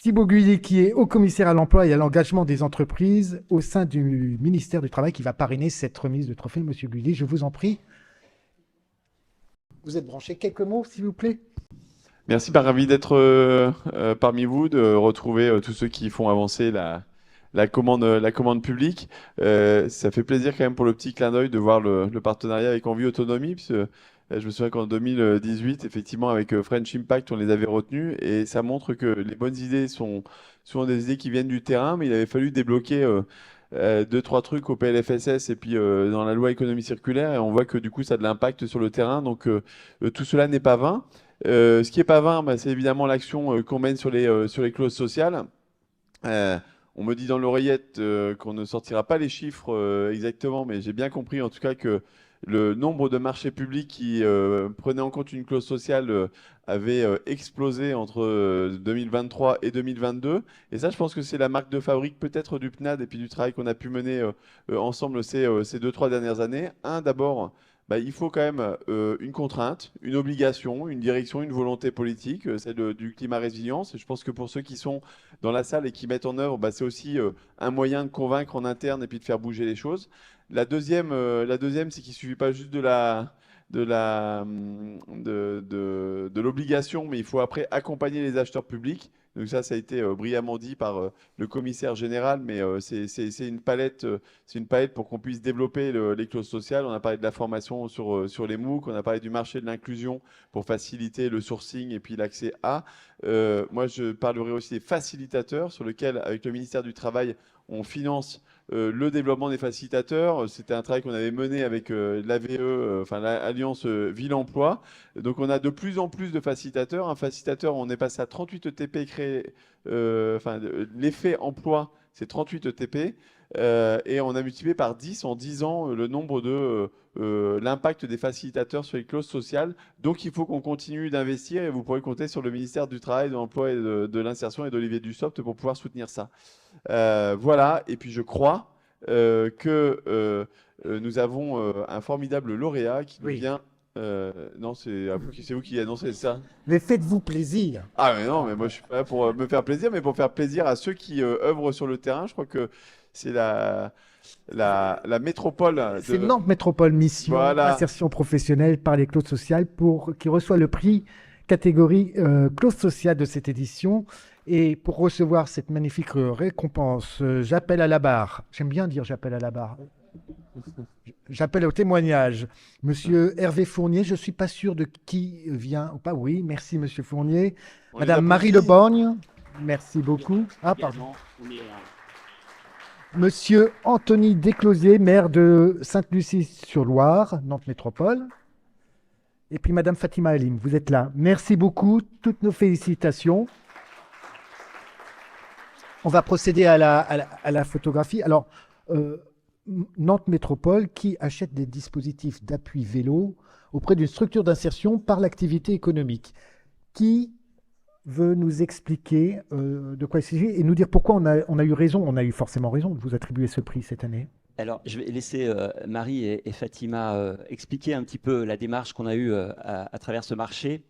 Thibaut Gulli, qui est haut-commissaire à l'emploi et à l'engagement des entreprises au sein du ministère du Travail, qui va parrainer cette remise de trophée. Monsieur Gulli, je vous en prie. Vous êtes branché. Quelques mots, s'il vous plaît. Merci, ravi d'être parmi vous, de retrouver tous ceux qui font avancer la commande publique. Ça fait plaisir quand même pour le petit clin d'œil de voir le partenariat avec Envie Autonomie, puisque je me souviens qu'en 2018, effectivement, avec French Impact, on les avait retenus, et ça montre que les bonnes idées sont souvent des idées qui viennent du terrain, mais il avait fallu débloquer deux, trois trucs au PLFSS et puis dans la loi économie circulaire, et on voit que du coup ça a de l'impact sur le terrain, donc tout cela n'est pas vain. Ce qui est pas vain, bah, c'est évidemment l'action qu'on mène sur les clauses sociales. Euh, on me dit dans l'oreillette qu'on ne sortira pas les chiffres exactement, mais j'ai bien compris en tout cas que le nombre de marchés publics qui prenaient en compte une clause sociale avait explosé entre 2023 et 2022. Et ça, je pense que c'est la marque de fabrique peut-être du PNAD et puis du travail qu'on a pu mener ensemble ces deux, trois dernières années. Un, d'abord, bah, il faut quand même une contrainte, une obligation, une direction, une volonté politique, celle du climat résilience. Et je pense que pour ceux qui sont dans la salle et qui mettent en œuvre, bah, c'est aussi un moyen de convaincre en interne et puis de faire bouger les choses. La deuxième, c'est qu'il ne suffit pas juste de l'obligation, mais il faut après accompagner les acheteurs publics. Donc ça a été brillamment dit par le commissaire général, mais c'est une palette pour qu'on puisse développer les clauses sociales. On a parlé de la formation sur les MOOC, on a parlé du marché de l'inclusion pour faciliter le sourcing et puis l'accès à. Moi, je parlerai aussi des facilitateurs sur lesquels, avec le ministère du Travail, on finance le développement des facilitateurs. C'était un travail qu'on avait mené avec l'AVE, enfin l'Alliance Ville-Emploi. Donc on a de plus en plus de facilitateurs. Un facilitateur, on est passé à 38 ETP créés. Enfin, l'effet emploi, c'est 38 ETP. Et on a multiplié par 10 en 10 ans le nombre de l'impact des facilitateurs sur les clauses sociales. Donc il faut qu'on continue d'investir et vous pourrez compter sur le ministère du Travail, de l'Emploi et de l'Insertion et d'Olivier Dussopt pour pouvoir soutenir ça. Voilà, et puis je crois que nous avons un formidable lauréat qui nous Oui. vient. Non, c'est vous qui annoncez ça. Mais faites-vous plaisir. Ah, mais non, mais moi je suis pas là pour me faire plaisir, mais pour faire plaisir à ceux qui œuvrent sur le terrain. Je crois que c'est la métropole C'est de. Nantes Métropole Mission, Voilà. insertion professionnelle par les clauses sociales, qui reçoit le prix catégorie clause sociale de cette édition. Et pour recevoir cette magnifique récompense, j'appelle à la barre. J'aime bien dire j'appelle à la barre. J'appelle au témoignage. Monsieur Hervé Fournier, je ne suis pas sûr de qui vient ou pas. Oui, merci Monsieur Fournier. On les Madame Marie applaudit. Leborgne, merci beaucoup. Ah, pardon. Monsieur Anthony Desclosiers, maire de Sainte-Lucie-sur-Loire, Nantes Métropole. Et puis Madame Fatima Alim, vous êtes là. Merci beaucoup, toutes nos félicitations. On va procéder à la photographie. Alors, Nantes Métropole qui achète des dispositifs d'appui vélo auprès d'une structure d'insertion par l'activité économique. Qui veut nous expliquer de quoi il s'agit et nous dire pourquoi on a eu raison, on a eu forcément raison de vous attribuer ce prix cette année? Alors, je vais laisser Marie et Fatima expliquer un petit peu la démarche qu'on a eue à travers ce marché.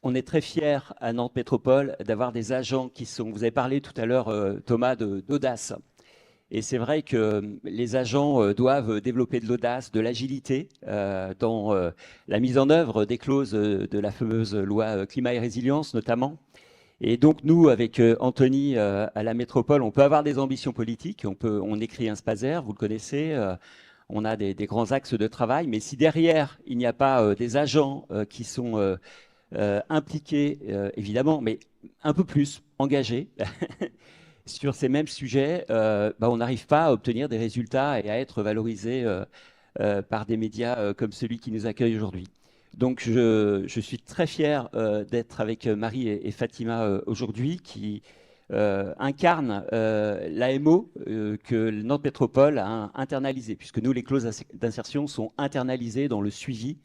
On est très fiers à Nantes Métropole d'avoir des agents qui sont, vous avez parlé tout à l'heure, Thomas, d'audace. Et c'est vrai que les agents doivent développer de l'audace, de l'agilité dans la mise en œuvre des clauses de la fameuse loi climat et résilience notamment. Et donc nous, avec Anthony à la métropole, on peut avoir des ambitions politiques, on écrit un SPASER, vous le connaissez, on a des grands axes de travail, mais si derrière, il n'y a pas des agents qui sont impliqués, évidemment, mais un peu plus engagés sur ces mêmes sujets, on n'arrive pas à obtenir des résultats et à être valorisé par des médias comme celui qui nous accueille aujourd'hui. Donc je suis très fier d'être avec Marie et Fatima aujourd'hui qui incarnent l'AMO que Nantes Métropole a internalisé, puisque nous, les clauses d'insertion sont internalisées dans le suivi.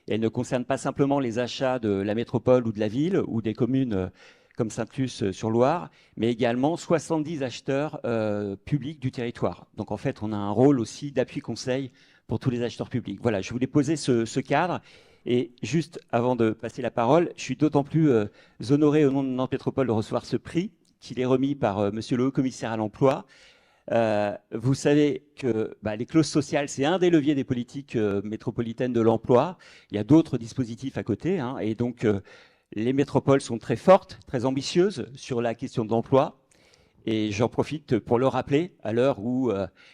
Et elles ne concernent pas simplement les achats de la métropole ou de la ville ou des communes comme Saint-Plus sur Loire, mais également 70 acheteurs publics du territoire. Donc en fait, on a un rôle aussi d'appui conseil pour tous les acheteurs publics. Voilà, je voulais poser ce cadre. Et juste avant de passer la parole, je suis d'autant plus honoré au nom de Nantes Métropole de recevoir ce prix qu'il est remis par Monsieur le Haut-Commissaire à l'Emploi. Vous savez que les clauses sociales, c'est un des leviers des politiques métropolitaines de l'emploi. Il y a d'autres dispositifs à côté, hein, et donc les métropoles sont très fortes, très ambitieuses sur la question de l'emploi. Et j'en profite pour le rappeler à l'heure où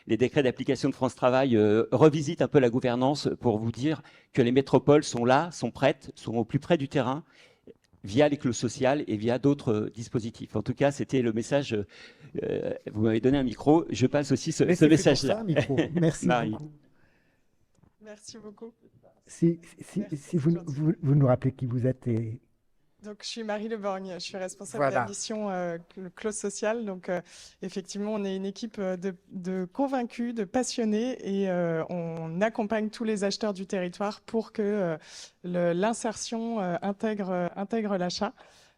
les décrets d'application de France Travail revisitent un peu la gouvernance pour vous dire que les métropoles sont là, sont prêtes, sont au plus près du terrain via les clauses sociales et via d'autres dispositifs. En tout cas, c'était le message. Vous m'avez donné un micro, je passe aussi ce message-là. Merci Marie. beaucoup. Merci beaucoup. Si Merci, vous, gentil. vous nous rappelez qui vous êtes Donc, je suis Marie Le Borgne, je suis responsable de Voilà. la mission clause sociale. Donc, effectivement, on est une équipe de convaincus, de passionnés et on accompagne tous les acheteurs du territoire pour que l'insertion intègre l'achat.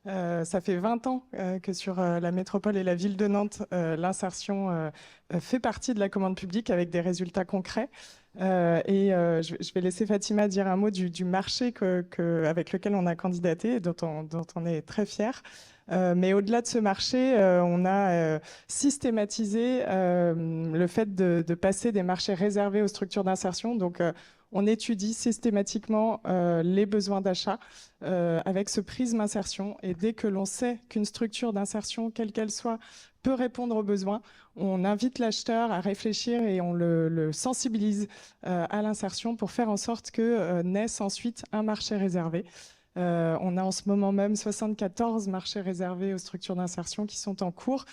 Ça fait 20 ans que sur la métropole et la ville de Nantes, l'insertion fait partie de la commande publique avec des résultats concrets. Je vais laisser Fatima dire un mot du marché avec lequel on a candidaté et dont on est très fiers. Mais au-delà de ce marché, on a systématisé le fait de passer des marchés réservés aux structures d'insertion. Donc, on étudie systématiquement les besoins d'achat avec ce prisme insertion. Et dès que l'on sait qu'une structure d'insertion, quelle qu'elle soit, peut répondre aux besoins, on invite l'acheteur à réfléchir et on le sensibilise à l'insertion pour faire en sorte que naisse ensuite un marché réservé. On a en ce moment même 74 marchés réservés aux structures d'insertion qui sont en cours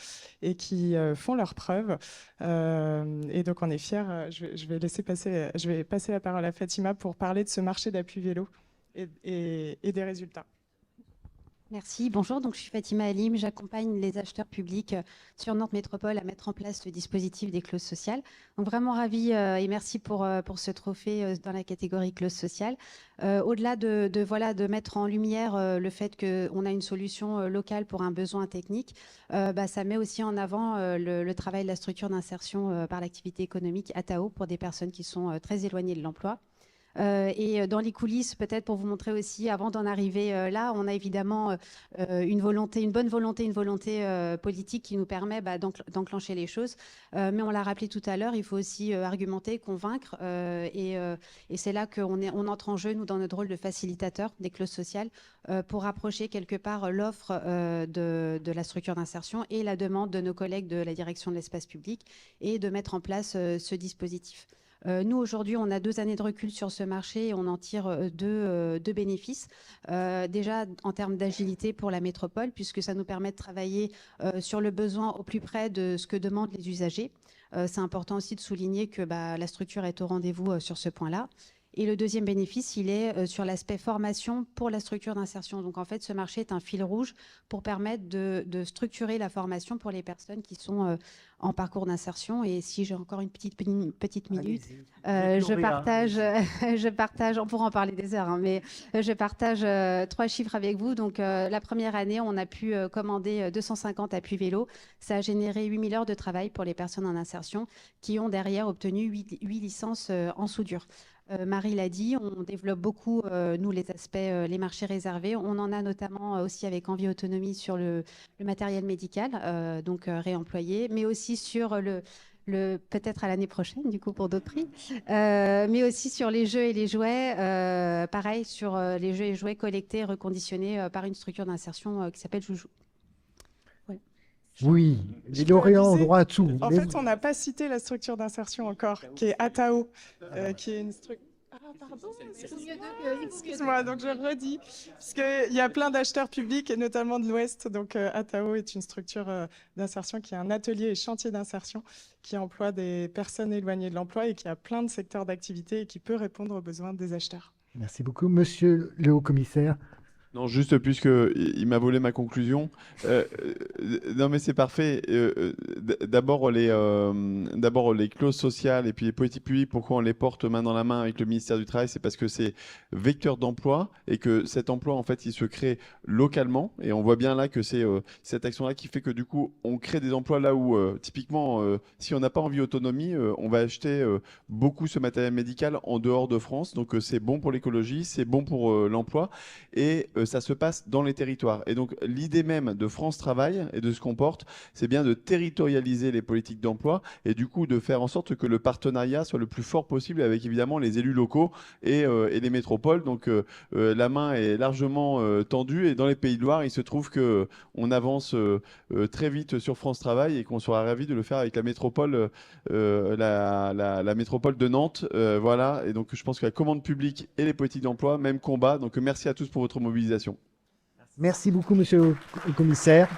et qui font leurs preuves. Et donc on est fiers. Je vais passer la parole à Fatima pour parler de ce marché d'appui vélo et des résultats. Merci, bonjour, donc je suis Fatima Alim, j'accompagne les acheteurs publics sur Nantes Métropole à mettre en place le dispositif des clauses sociales. Donc vraiment ravie et merci pour ce trophée dans la catégorie clauses sociales. Au-delà de mettre en lumière le fait qu'on a une solution locale pour un besoin technique, ça met aussi en avant le travail de la structure d'insertion par l'activité économique ATAO pour des personnes qui sont très éloignées de l'emploi. Et dans les coulisses, peut-être pour vous montrer aussi, avant d'en arriver là, on a évidemment une bonne volonté politique qui nous permet d'enclencher les choses. Mais on l'a rappelé tout à l'heure, il faut aussi argumenter, convaincre. Et c'est là qu'on entre en jeu, nous, dans notre rôle de facilitateur des clauses sociales, pour rapprocher quelque part l'offre de la structure d'insertion et la demande de nos collègues de la direction de l'espace public et de mettre en place ce dispositif. Nous, aujourd'hui, on a 2 années de recul sur ce marché et on en tire deux bénéfices. Déjà, en termes d'agilité pour la métropole, puisque ça nous permet de travailler sur le besoin au plus près de ce que demandent les usagers. C'est important aussi de souligner que la structure est au rendez-vous sur ce point-là. Et le deuxième bénéfice, il est sur l'aspect formation pour la structure d'insertion. Donc en fait, ce marché est un fil rouge pour permettre de structurer la formation pour les personnes qui sont en parcours d'insertion. Et si j'ai encore une petite minute, je partage, on pourra en parler des heures, hein, mais je partage 3 chiffres avec vous. Donc la première année, on a pu commander 250 appuis vélo. Ça a généré 8000 heures de travail pour les personnes en insertion qui ont derrière obtenu 8 licences en soudure. Marie l'a dit, on développe beaucoup, nous, les aspects, les marchés réservés. On en a notamment aussi avec Envie Autonomie sur le matériel médical, donc réemployé, mais aussi sur peut-être à l'année prochaine, du coup, pour d'autres prix, mais aussi sur les jeux et les jouets, pareil, sur les jeux et jouets collectés et reconditionnés par une structure d'insertion qui s'appelle Joujou. Oui, les lauréats ont droit à tout. En fait, on n'a pas cité la structure d'insertion encore, qui est ATAO, qui est une structure... Ah, pardon, excuse-moi, donc je redis, parce qu'il y a plein d'acheteurs publics, et notamment de l'Ouest. Donc, ATAO est une structure d'insertion qui est un atelier et chantier d'insertion qui emploie des personnes éloignées de l'emploi et qui a plein de secteurs d'activité et qui peut répondre aux besoins des acheteurs. Merci beaucoup. Monsieur le haut-commissaire. Non, juste puisque il m'a volé ma conclusion. Non, mais c'est parfait. D'abord les clauses sociales et puis les politiques publiques. Pourquoi on les porte main dans la main avec le ministère du Travail? C'est parce que c'est vecteur d'emploi et que cet emploi, en fait, il se crée localement. Et on voit bien là que c'est cette action-là qui fait que du coup, on crée des emplois là où typiquement, si on n'a pas envie d'autonomie, on va acheter beaucoup ce matériel médical en dehors de France. Donc c'est bon pour l'écologie, c'est bon pour l'emploi. Et ça se passe dans les territoires. Et donc l'idée même de France Travail et de ce qu'on porte, c'est bien de territorialiser les politiques d'emploi et du coup de faire en sorte que le partenariat soit le plus fort possible avec évidemment les élus locaux et les métropoles. Donc la main est largement tendue et dans les Pays de Loire, il se trouve que on avance très vite sur France Travail et qu'on sera ravis de le faire avec la métropole, la métropole de Nantes. Voilà. Et donc je pense que la commande publique et les politiques d'emploi, même combat. Donc merci à tous pour votre mobilisation. Merci beaucoup, monsieur le commissaire.